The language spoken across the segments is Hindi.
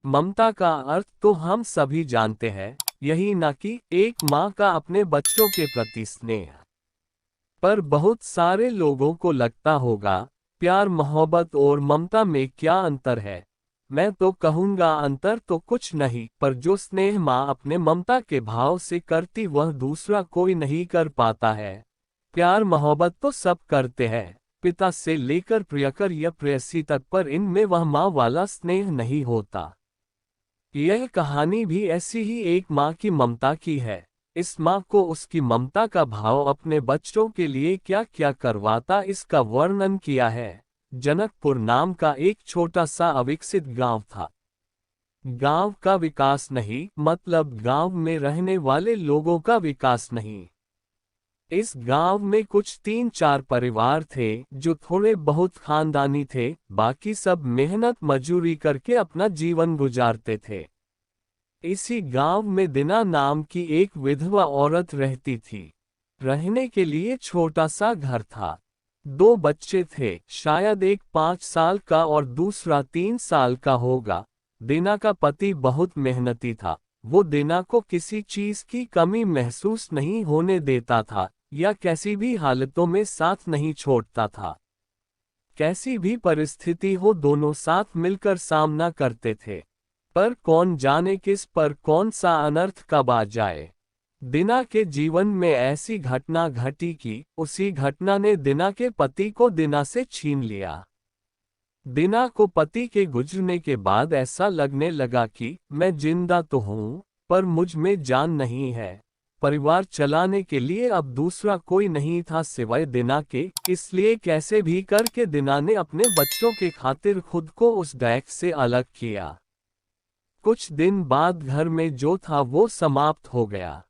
ममता का अर्थ तो हम सभी जानते हैं, यही ना कि एक माँ का अपने बच्चों के प्रति स्नेह। पर बहुत सारे लोगों को लगता होगा, प्यार मोहब्बत और ममता में क्या अंतर है। मैं तो कहूँगा अंतर तो कुछ नहीं, पर जो स्नेह माँ अपने ममता के भाव से करती वह दूसरा कोई नहीं कर पाता है। प्यार मोहब्बत तो सब करते हैं, पिता से लेकर प्रियकर या प्रेयसी तक, पर इनमें वह माँ वाला स्नेह नहीं होता। यह कहानी भी ऐसी ही एक माँ की ममता की है। इस माँ को उसकी ममता का भाव अपने बच्चों के लिए क्या क्या करवाता इसका वर्णन किया है। जनकपुर नाम का एक छोटा सा अविकसित गांव था। गांव का विकास नहीं, मतलब गांव में रहने वाले लोगों का विकास नहीं। इस गांव में कुछ 3-4 परिवार थे जो थोड़े बहुत खानदानी थे, बाकी सब मेहनत मजूरी करके अपना जीवन गुजारते थे। इसी गांव में दीना नाम की एक विधवा औरत रहती थी। रहने के लिए छोटा सा घर था। 2 बच्चे थे, शायद एक 5 साल का और दूसरा 3 साल का होगा। दीना का पति बहुत मेहनती था। वो दीना को किसी चीज की कमी महसूस नहीं होने देता था, या कैसी भी हालतों में साथ नहीं छोड़ता था। कैसी भी परिस्थिति हो दोनों साथ मिलकर सामना करते थे। पर कौन जाने किस पर कौन सा अनर्थ कब आ जाए। दीना के जीवन में ऐसी घटना घटी कि उसी घटना ने दीना के पति को दीना से छीन लिया। दीना को पति के गुजरने के बाद ऐसा लगने लगा कि मैं जिंदा तो हूँ, पर मुझ में जान नहीं है। परिवार चलाने के लिए अब दूसरा कोई नहीं था सिवाय दीना के, इसलिए कैसे भी करके दीना ने अपने बच्चों के खातिर खुद को उस दैक से अलग किया। कुछ दिन बाद घर में जो था वो समाप्त हो गया।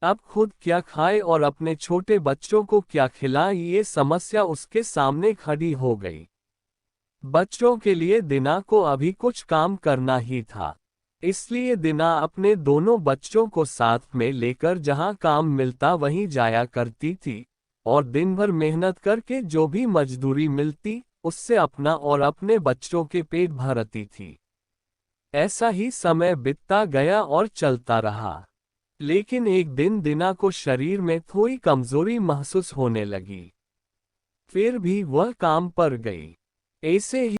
अब खुद क्या खाए और अपने छोटे बच्चों को क्या खिलाए, ये समस्या उसके सामने खड़ी हो गई। बच्चों के लिए दीना को अभी कुछ काम करना ही था। इसलिए दीना अपने दोनों बच्चों को साथ में लेकर जहां काम मिलता वहीं जाया करती थी, और दिन भर मेहनत करके जो भी मजदूरी मिलती उससे अपना और अपने बच्चों के पेट भरती थी। ऐसा ही समय बीतता गया और चलता रहा। लेकिन एक दिन दीना को शरीर में थोड़ी कमजोरी महसूस होने लगी। फिर भी वह काम पर गई। ऐसे ही